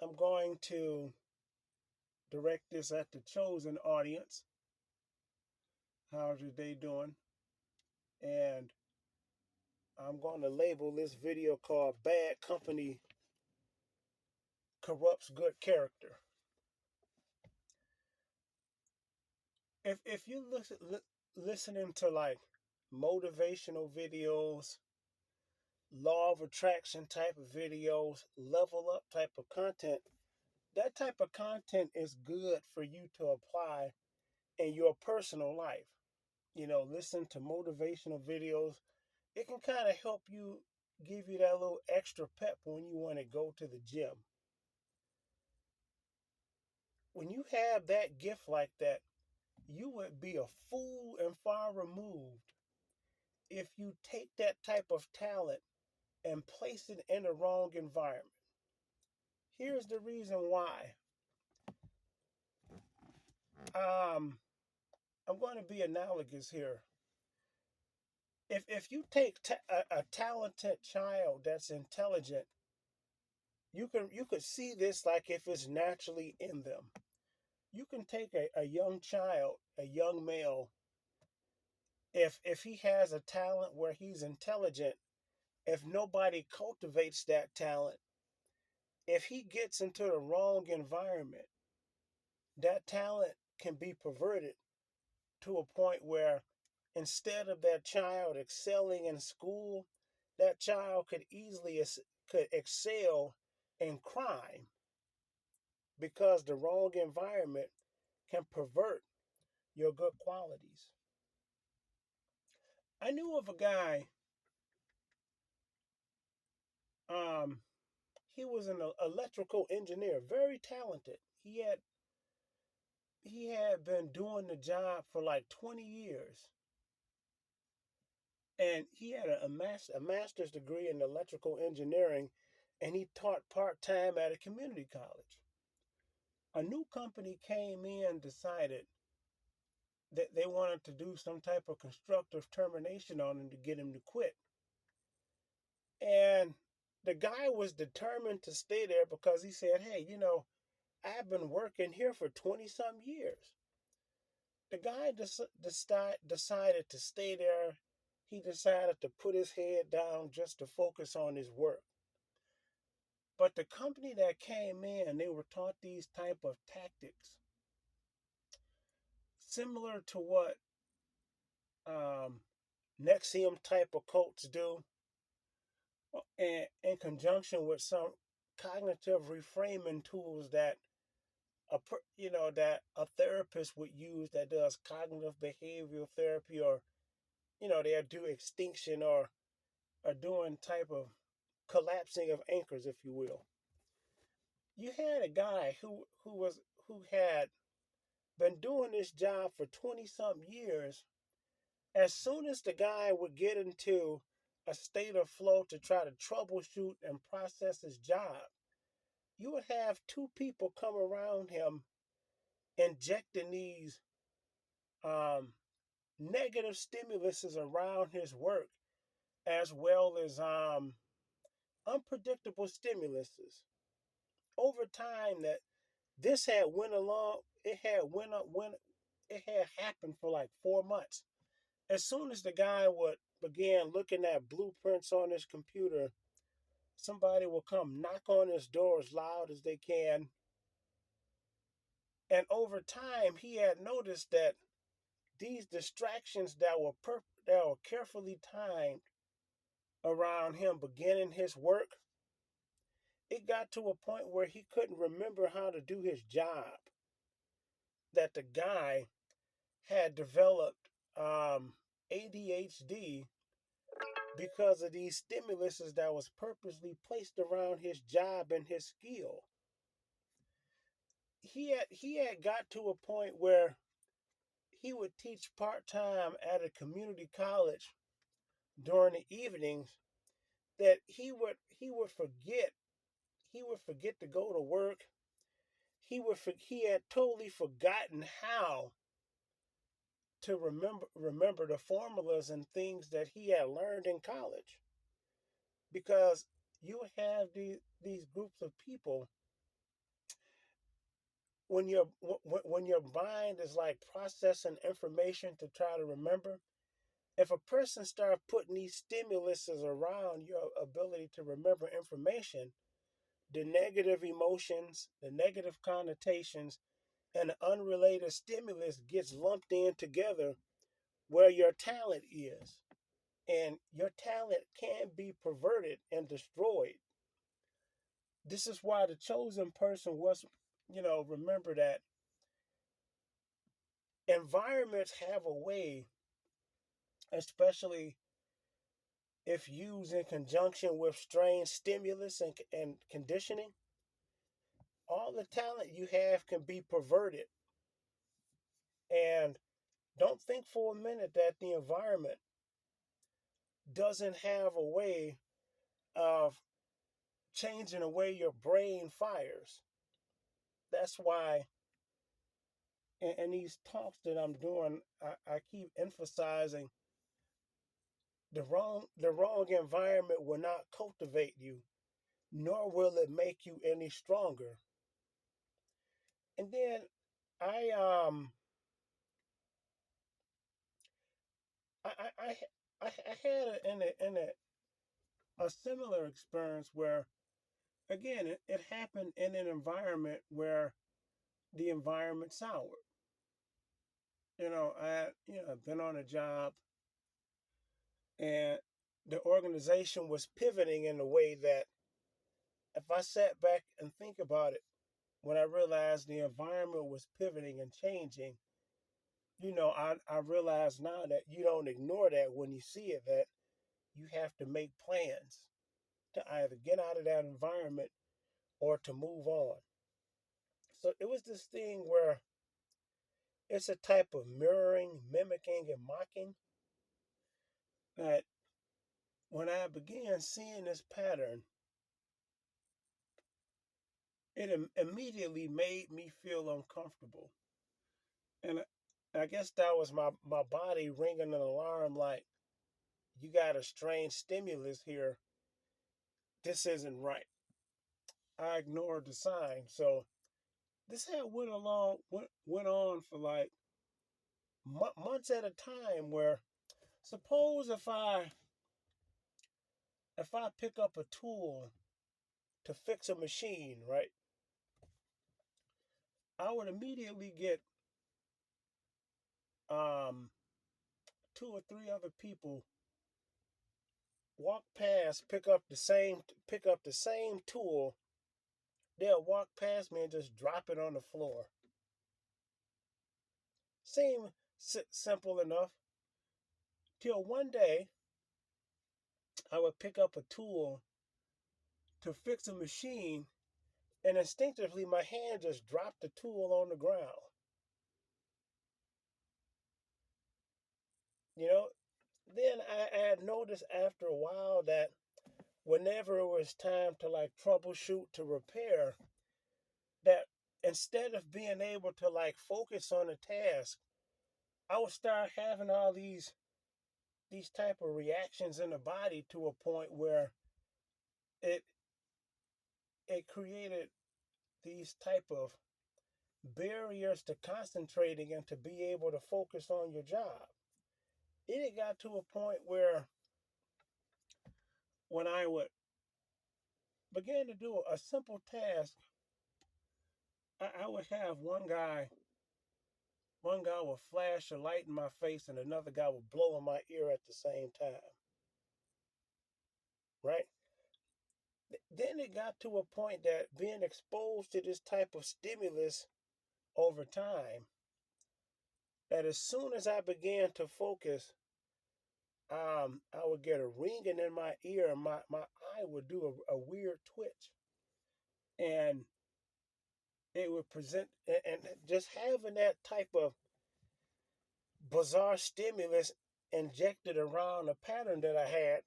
I'm going to direct this at the chosen audience. How's your day doing? And I'm going to label this video called Bad Company Corrupts Good Character. If you listening to like motivational videos, law of attraction type of videos, level up type of content, that type of content is good for you to apply in your personal life. Listen to motivational videos. It can kind of help you, give you that little extra pep when you want to go to the gym. When you have that gift like that, you would be a fool and far removed if you take that type of talent and place it in the wrong environment. Here's the reason why. Um, I'm going to be analogous here. If you take a talented child that's intelligent, you could see this like if it's naturally in them. You can take a young child, a young male, if he has a talent where he's intelligent, if nobody cultivates that talent, if he gets into the wrong environment, that talent can be perverted to a point where instead of that child excelling in school, that child could excel in crime because the wrong environment can pervert your good qualities. I knew of a guy. Um, he was an electrical engineer, very talented. He had been doing the job for like 20 years, and he had a master's degree in electrical engineering, and he taught part time at a community college. A new company came in, decided that they wanted to do some type of constructive termination on him to get him to quit. And the guy was determined to stay there because he said, hey, I've been working here for 20 some years. The guy decided to stay there. He decided to put his head down just to focus on his work. But the company that came in, they were taught these type of tactics, similar to what um, Nexium type of coats do, and in conjunction with some cognitive reframing tools that that a therapist would use that does cognitive behavioral therapy, or they'll do extinction, or are doing type of collapsing of anchors, if you will. You had a guy who had been doing this job for 20 some years. As soon as the guy would get into a state of flow to try to troubleshoot and process his job, you would have two people come around him injecting these um, negative stimuluses around his work, as well as unpredictable stimuluses. Over time, that this had went along, it had went up when it had happened for like 4 months. As soon as the guy would begin looking at blueprints on his computer, somebody will come knock on his door as loud as they can. And over time, he had noticed that these distractions that were carefully timed around him beginning his work, it got to a point where he couldn't remember how to do his job. That the guy had developed ADHD because of these stimuluses that was purposely placed around his job and his skill. He had got to a point where he would teach part-time at a community college during the evenings, that he would forget to go to work. He had totally forgotten how to remember the formulas and things that he had learned in college, because you have these groups of people when your mind is like processing information to try to remember, if a person starts putting these stimuluses around your ability to remember information, the negative emotions, the negative connotations, and the unrelated stimulus gets lumped in together where your talent is. And your talent can be perverted and destroyed. This is why the chosen person was, remember that environments have a way, especially if used in conjunction with strange stimulus and conditioning, all the talent you have can be perverted. And don't think for a minute that the environment doesn't have a way of changing the way your brain fires. That's why in these talks that I'm doing, I keep emphasizing the wrong environment will not cultivate you, nor will it make you any stronger. And then I I I I had a similar experience where again it happened in an environment where the environment soured. I've been on a job and the organization was pivoting in a way that if I sat back and think about it, when I realized the environment was pivoting and changing, I realize now that you don't ignore that when you see it, that you have to make plans to either get out of that environment or to move on. So it was this thing where it's a type of mirroring, mimicking, and mocking that when I began seeing this pattern, it immediately made me feel uncomfortable. And I guess that was my body ringing an alarm like, you got a strange stimulus here. This isn't right. I ignored the sign. So this had went on for like months at a time where suppose if I pick up a tool to fix a machine, right? I would immediately get um, two or three other people walk past, pick up the same tool. They'll walk past me and just drop it on the floor. Seem simple enough. Till one day, I would pick up a tool to fix a machine, and instinctively my hand just dropped the tool on the ground. You know, then I had noticed after a while that whenever it was time to like troubleshoot to repair, that instead of being able to like focus on the task, I would start having all these type of reactions in the body to a point where it it created these type of barriers to concentrating and to be able to focus on your job. It got to a point where when I would begin to do a simple task, I would have one guy would flash a light in my face and another guy would blow in my ear at the same time, right? Then it got to a point that being exposed to this type of stimulus over time, that as soon as I began to focus, I would get a ringing in my ear and my eye would do a weird twitch. And it would present, and just having that type of bizarre stimulus injected around a pattern that I had,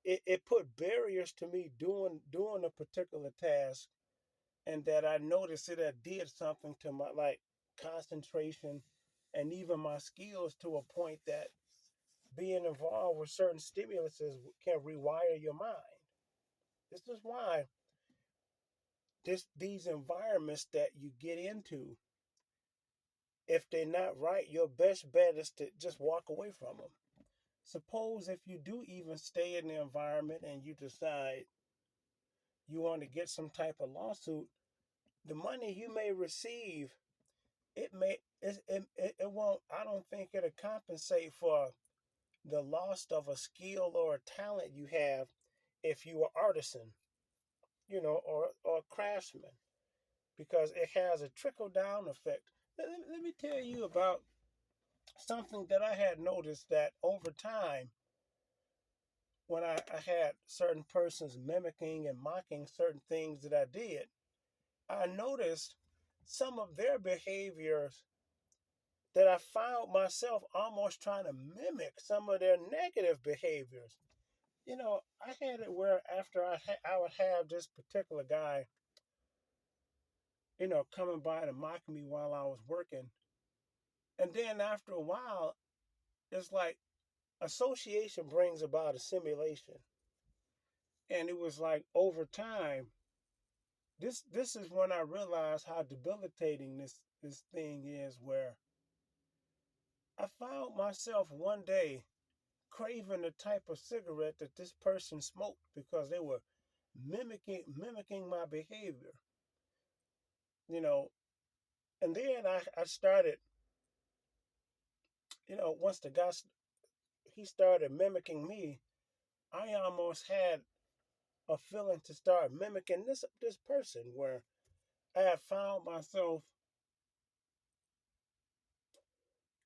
it put barriers to me doing a particular task, and that I noticed it had did something to my like concentration and even my skills to a point that being involved with certain stimuluses can rewire your mind. This is why these environments that you get into, if they're not right, your best bet is to just walk away from them. Suppose if you do even stay in the environment and you decide you want to get some type of lawsuit, the money you may receive, it won't. I don't think it'll compensate for the loss of a skill or a talent you have if you are artisan, or a craftsman, because it has a trickle down effect. Let me tell you about something that I had noticed that over time, when I had certain persons mimicking and mocking certain things that I did, I noticed some of their behaviors that I found myself almost trying to mimic some of their negative behaviors. I had it where after I would have this particular guy, coming by to mock me while I was working. And then after a while, it's like association brings about assimilation. And it was like over time, this is when I realized how debilitating this thing is, where I found myself one day craving the type of cigarette that this person smoked because they were mimicking my behavior, you know. And then I started, once the guy he started mimicking me, I almost had a feeling to start mimicking this person, where I had found myself,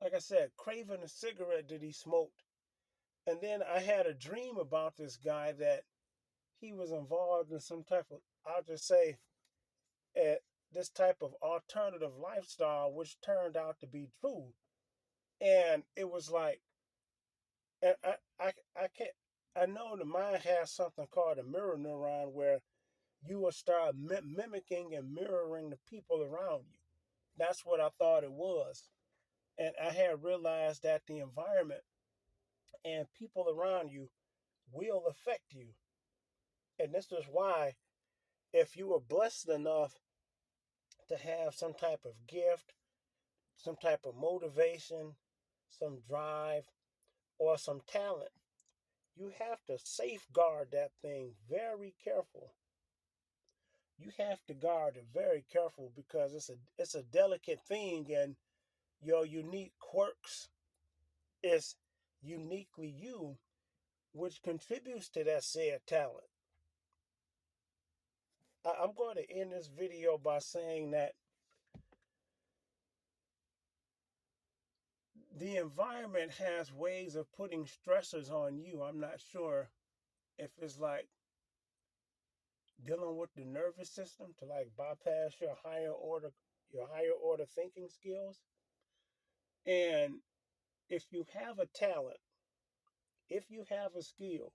like I said, craving a cigarette that he smoked. And then I had a dream about this guy that he was involved in some type of, I'll just say, uh, this type of alternative lifestyle, which turned out to be true. And it was like, and I can't, I know the mind has something called a mirror neuron, where you will start mimicking and mirroring the people around you. That's what I thought it was. And I had realized that the environment and people around you will affect you. And this is why, if you were blessed enough to have some type of gift, some type of motivation, some drive, or some talent, you have to safeguard that thing very careful. You have to guard it very careful, because it's a delicate thing, and your unique quirks is uniquely you, which contributes to that said talent. I'm going to end this video by saying that the environment has ways of putting stressors on you. I'm not sure if it's like dealing with the nervous system to like bypass your higher order thinking skills. And if you have a talent, if you have a skill,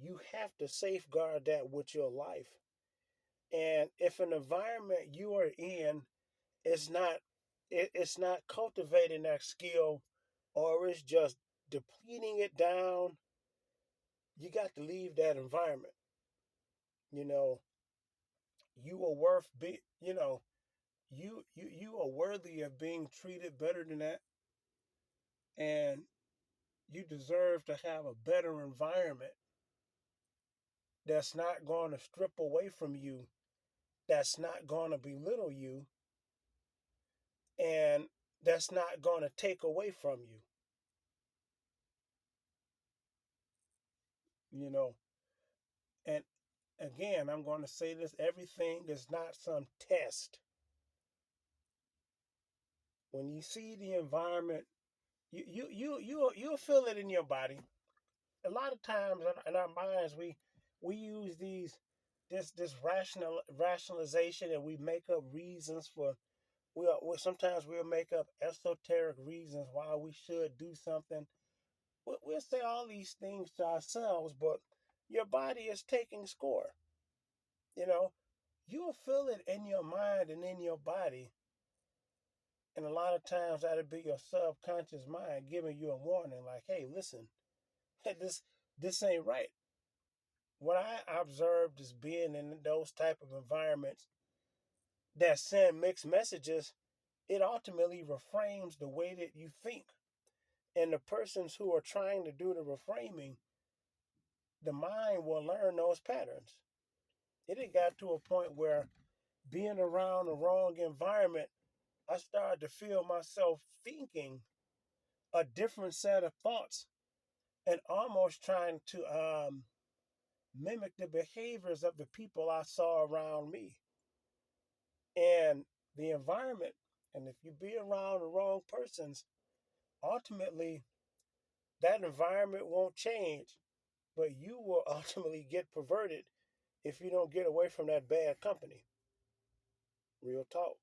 you have to safeguard that with your life. And if an environment you are in is not it's not cultivating that skill, or it's just depleting it down, you got to leave that environment. You know, you are worth be you are worthy of being treated better than that, and you deserve to have a better environment that's not going to strip away from you, that's not going to belittle you, and that's not going to take away from you. You know, and again, I'm going to say this: everything is not some test. When you see the environment, you'll feel it in your body. A lot of times in our minds, we use this rationalization, and we make up reasons for, sometimes we'll make up esoteric reasons why we should do something. We'll say all these things to ourselves, but your body is taking score. You know, you'll feel it in your mind and in your body. And a lot of times that'll be your subconscious mind giving you a warning, like, hey, listen, this this ain't right. what I observed is being in those type of environments that send mixed messages, it ultimately reframes the way that you think. And the persons who are trying to do the reframing, the mind will learn those patterns. It had got to a point where being around the wrong environment, I started to feel myself thinking a different set of thoughts and almost trying to mimic the behaviors of the people I saw around me. And the environment, and if you be around the wrong persons, ultimately that environment won't change, but you will ultimately get perverted if you don't get away from that bad company. Real talk.